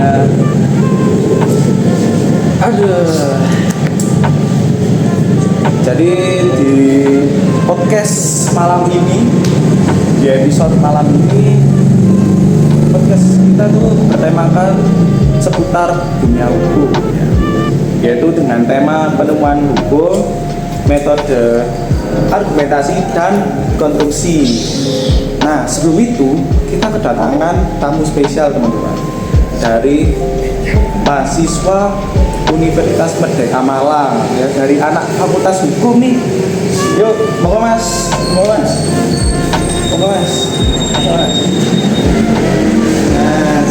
semuanya. Aduh. Jadi di podcast malam ini, di episode malam ini, podcast kita tuh bertemakan seputar dunia hukum, yaitu dengan tema penemuan hukum, metode argumentasi dan konstruksi. Nah, sebelum itu kita kedatangan tamu spesial teman-teman dari mahasiswa Universitas Merdeka Malang, ya, dari anak Fakultas Hukum nih. Yuk, monggo Mas, monggo Mas, monggo Mas, monggo Mas. Nah,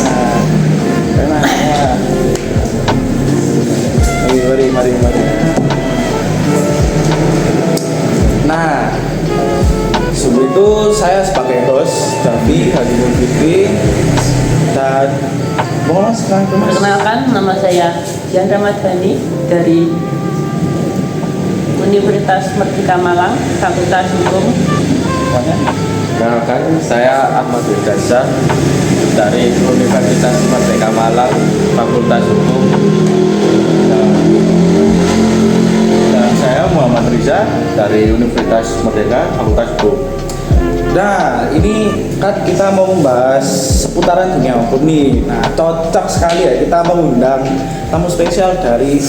mari. Nah, sebelum itu saya sebagai host Davi Hadimul Fikri dan perkenalkan, nama saya Dian Ramadhani dari Universitas Merdeka Malang, Fakultas Hukum. Perkenalkan, saya Ahmad Wirdasyah dari Universitas Merdeka Malang, Fakultas Hukum. Dan saya Muhammad Riza dari Universitas Merdeka, Fakultas Hukum. Nah, ini kan kita mau membahas seputaran dunia hukum nih. Nah, cocok sekali ya kita mengundang tamu spesial dari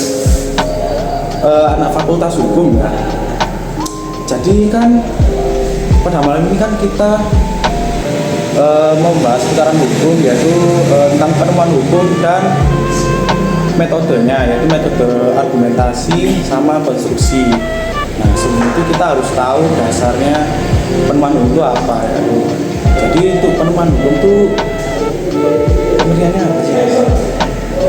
anak Fakultas Hukum ya. Jadi kan pada malam ini kan kita membahas seputaran hukum, yaitu tentang penemuan hukum dan metodenya, yaitu metode argumentasi sama konstruksi. Nah, sebelum itu kita harus tahu dasarnya penemuan hukum itu apa ya. Jadi untuk penemuan hukum itu pengertiannya apa sih?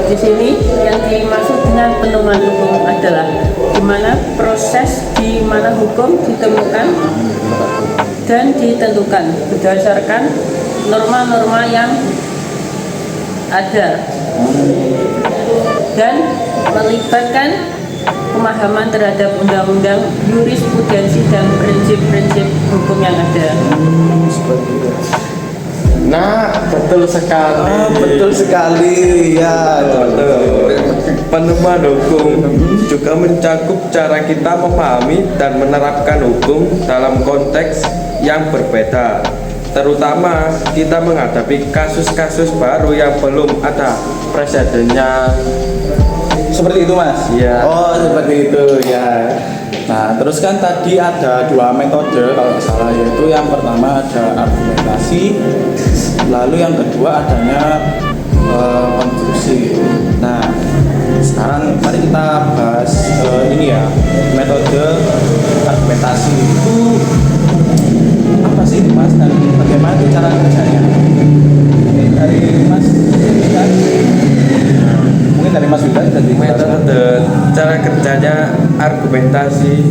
Di sini yang dimaksud dengan penemuan hukum adalah di mana proses di mana hukum ditemukan dan ditentukan berdasarkan norma-norma yang ada dan melibatkan pemahaman terhadap undang-undang, jurisprudensi dan prinsip-prinsip hukum yang ada. Seperti itu. Nah, betul sekali. Betul sekali ya. Betul. Penemuan hukum juga mencakup cara kita memahami dan menerapkan hukum dalam konteks yang berbeda. Terutama kita menghadapi kasus-kasus baru yang belum ada presidennya. Seperti itu Mas? Iya. Oh, seperti itu ya. Nah, terus kan tadi ada dua metode kalau nggak salah, yaitu yang pertama ada argumentasi, lalu yang kedua adanya konstruksi. Nah, sekarang mari kita bahas ini ya, metode argumentasi itu apa sih Mas, dan bagaimana cara kerjanya? Ini dari Mas Widan. Mungkin dari Mas Widan dan Metode cara kerjanya argumentasi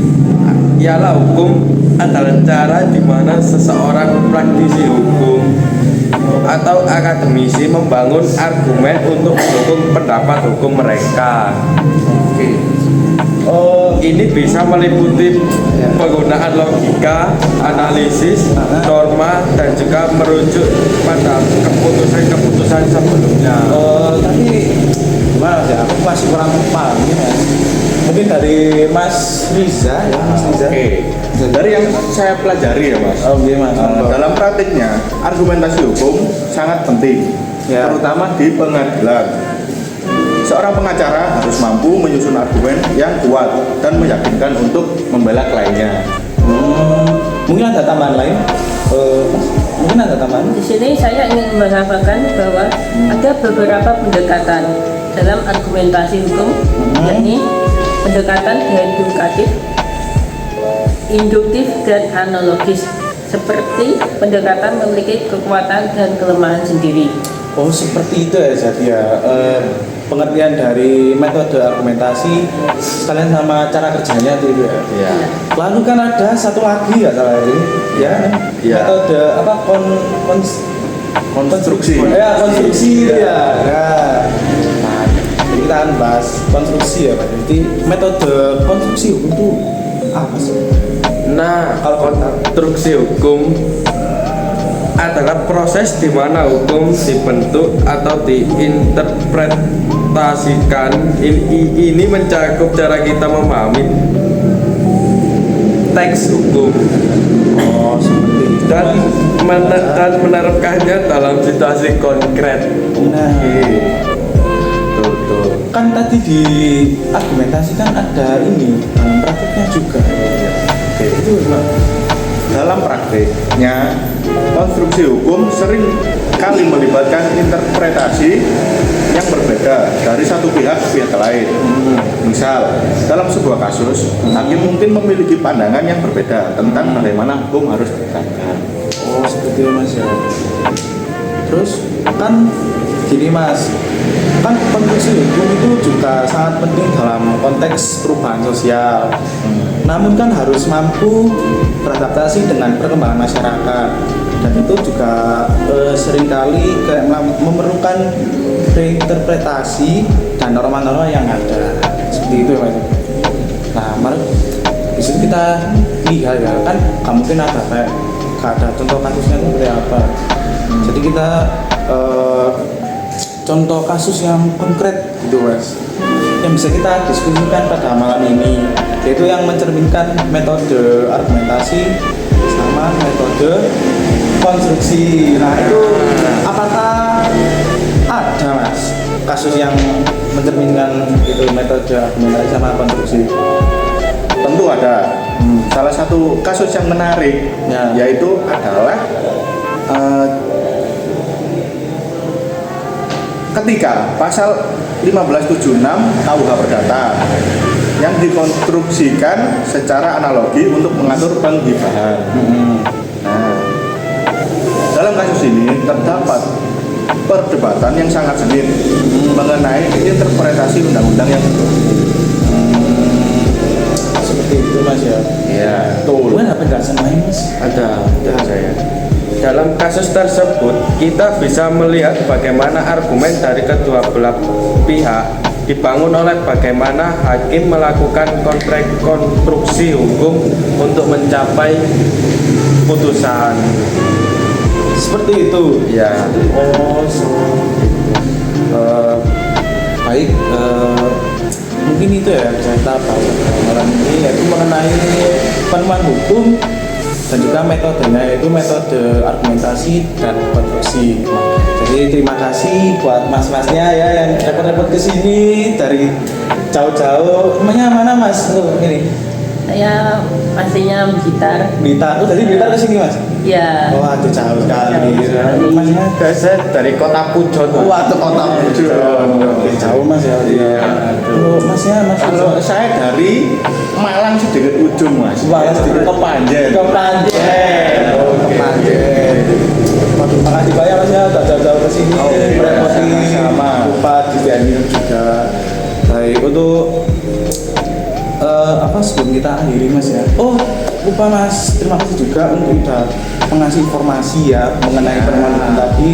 ialah hukum adalah cara di mana seseorang praktisi hukum atau akademisi membangun argumen untuk mendukung pendapat hukum mereka. Oke. Ini bisa meliputi penggunaan logika, analisis, norma, dan juga merujuk pada keputusan-keputusan sebelumnya. Tapi gimana ya? Aku masih kurang paham ya, Mas. Mungkin dari Mas Riza ya, Mas Riza. Oke. Dari yang saya pelajari ya Mas. Oh iya Mas. Dalam praktiknya argumentasi hukum sangat penting, Ya. terutama di pengadilan. Seorang pengacara harus mampu menyusun argumen yang kuat dan meyakinkan untuk membela kliennya. Mungkin ada tambahan lain? Mas? Mungkin ada tambahan? Di sini saya ingin menambahkan bahwa ada beberapa pendekatan dalam argumentasi hukum, yakni pendekatan deduktif, induktif, dan analogis. Seperti pendekatan memiliki kekuatan dan kelemahan sendiri. Oh seperti itu ya, jadi ya pengertian dari metode argumentasi sekalian sama cara kerjanya itu ya. Ya. Lalu kan ada satu lagi ya salah ini, ya, Ya. metode apa Konstruksi. Ya konstruksi itu ya. Nah, jadi kita akan bahas konstruksi ya Pak. Jadi metode konstruksi hukum itu apa sih? Nah, Kalau konstruksi hukum adalah proses di mana hukum dibentuk atau diinterpretasikan. Ini mencakup cara kita memahami teks hukum Oh, seperti itu. dan menerapkannya dalam situasi konkret. Nah, Betul. kan tadi di argumentasi kan ada ini dalam prakteknya juga. Oke, itu dalam prakteknya konstruksi hukum sering kali melibatkan interpretasi yang berbeda dari satu pihak ke pihak lain. Misal, dalam sebuah kasus, hakim mungkin memiliki pandangan yang berbeda tentang bagaimana hukum harus ditegakkan. Oh, seperti itu Mas ya. Terus kan gini Mas, kan konstruksi hukum itu juga sangat penting dalam konteks perubahan sosial. Namun kan harus mampu beradaptasi dengan perkembangan masyarakat, dan itu juga seringkali kayak memerlukan reinterpretasi dan norma-norma yang ada. Seperti itu ya Mas. Nah, mari bisa kita lihat ya, kan nggak mungkin ada contoh kasusnya itu seperti apa. Jadi kita contoh kasus yang konkret gitu Mas, yang bisa kita diskusikan pada malam ini, yaitu yang mencerminkan metode argumentasi sama metode konstruksi. Nah itu apakah ada Mas kasus yang mencerminkan itu metode argumentasi sama konstruksi? Tentu ada. Salah satu kasus yang menarik Ya. yaitu adalah ketika pasal 1576 KUH Perdata yang dikonstruksikan secara analogi untuk mengatur penghibahan. Nah, dalam kasus ini terdapat perdebatan yang sangat sengit mengenai interpretasi undang-undang yang Seperti itu Mas ya. ya, Mungkin ada penjelasan lain Mas? Ada saya. Dalam kasus tersebut, kita bisa melihat bagaimana argumen dari kedua belah pihak dibangun oleh bagaimana hakim melakukan konstruksi hukum untuk mencapai putusan. Seperti itu. Ya, Oh, baik. Mungkin itu ya yang bisa kita bahas malam ini, yaitu mengenai penemuan hukum dan juga metodenya, yaitu metode argumentasi dan konstruksi. Jadi terima kasih buat mas-masnya ya yang repot-repot kesini dari jauh-jauh. Namanya mana Mas? Oh, ini Saya pastinya gitar. Blitar. Oh, dari Blitar ke sini Mas? Ya. Oh, aduh jauh sekali. Jauh sekali. Masnya saya dari kota Pujon. Waduh, kota Pujon. Jauh Mas ya. Iya. Aduh, Masnya Mas. kalau saya dari Malang sedikit ujung Mas. Malang sedikit Kepanjen. Kepanjen. Oke. Kepanjen. Waduh, makasih banyak Mas ya udah jauh-jauh ke sini. Oh, iya, Merepoti sama-sama. Bupati Dianil juga. Baik, untuk apa sebelum kita akhiri Mas ya. Oh, lupa Mas. Terima kasih juga untuk udah mengasih informasi ya mengenai penemuan hukum tadi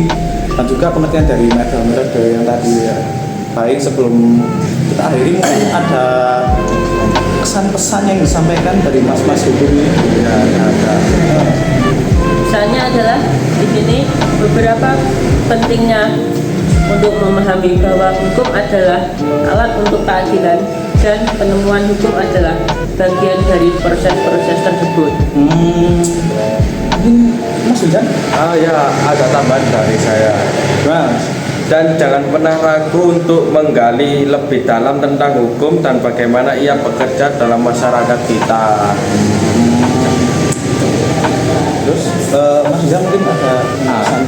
dan juga pengertian dari metode yang tadi ya. Baik, sebelum kita akhiri mungkin ada kesan-pesan yang disampaikan dari mas-mas hukum ini. Ya, ada. Misalnya adalah di sini beberapa pentingnya untuk memahami bahwa hukum adalah alat untuk keadilan dan penemuan hukum adalah bagian dari proses-proses tersebut. Mungkin Mas Hujan? Ya, ada tambahan dari saya. Mas. Dan jangan pernah ragu untuk menggali lebih dalam tentang hukum dan bagaimana ia bekerja dalam masyarakat kita. Terus Mas Hujan mungkin ada pesan.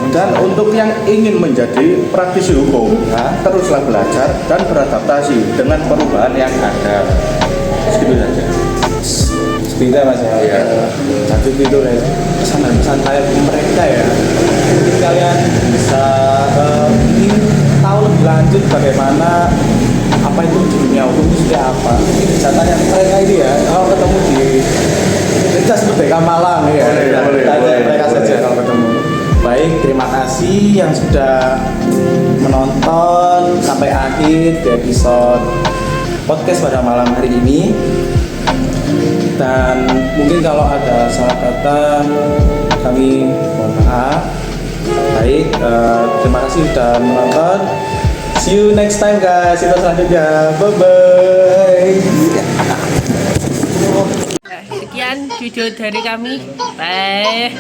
Dan untuk yang ingin menjadi praktisi hukum, teruslah belajar dan beradaptasi dengan perubahan yang ada. Segitu saja. Seperti itu ya Mas ya. Iya. Jadi itu ya pesan dan pesan saya ke mereka ya. Mungkin kalian bisa ingin tahu lebih lanjut bagaimana apa itu dunia hukum itu seperti apa. Mungkin bisa tanya mereka ini ya. Kalau ketemu di Universitas Merdeka Malang ya. Tanya mereka saja kalau ketemu. Baik, terima kasih yang sudah menonton sampai akhir di episode podcast pada malam hari ini. Dan mungkin kalau ada salah kata kami mohon maaf. Baik, terima kasih sudah menonton. See you next time guys, kita selanjutnya, bye bye. Sekian video dari kami. Bye.